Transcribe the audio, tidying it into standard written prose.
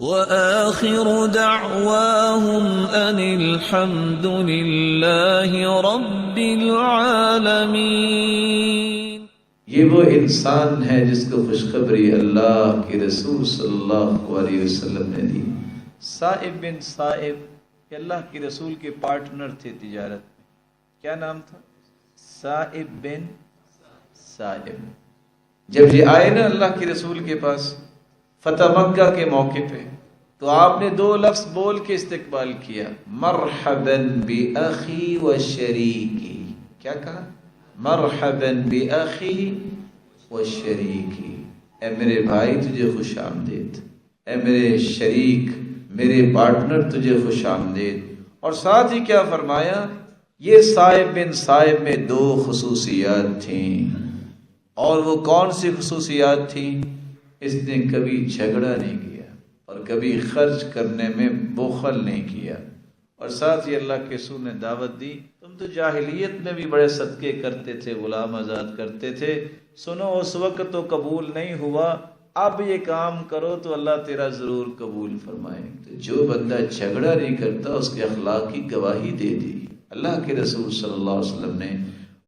وآخر دعواهم أن الحمد لله رب العالمين۔ یہ وہ انسان ہے جس کو خوشخبری اللہ کے رسول صلی اللہ علیہ وسلم نے دی۔ صائب بن صائب کہ اللہ کے رسول کے پارٹنر تھے تجارت میں، کیا نام تھا؟ صائب بن صائب۔ جب یہ آئے نا اللہ کے رسول کے پاس فتح مکہ کے موقع پہ، تو آپ نے دو لفظ بول کے استقبال کیا، مرحبا بأخی و شریکی۔ کیا کہا؟ مرحبا بأخی و شریکی، اے میرے بھائی تجھے خوش آمدید، اے میرے شریک، میرے پارٹنر تجھے خوش آمدید۔ اور ساتھ ہی کیا فرمایا؟ یہ صائب بن صائب میں دو خصوصیات تھیں، اور وہ کون سی خصوصیات تھیں؟ اس نے کبھی جھگڑا نہیں کیا اور کبھی خرچ کرنے میں بخل نہیں کیا، اور ساتھ ہی اللہ کے رسول نے دعوت دی، تم تو جاہلیت میں بھی بڑے صدقے کرتے تھے، غلام آزاد کرتے تھے، سنو اس وقت تو قبول نہیں ہوا، اب یہ کام کرو تو اللہ تیرا ضرور قبول فرمائے۔ تو جو بندہ جھگڑا نہیں کرتا اس کے اخلاق کی گواہی دے دی۔ اللہ کے رسول صلی اللہ علیہ وسلم نے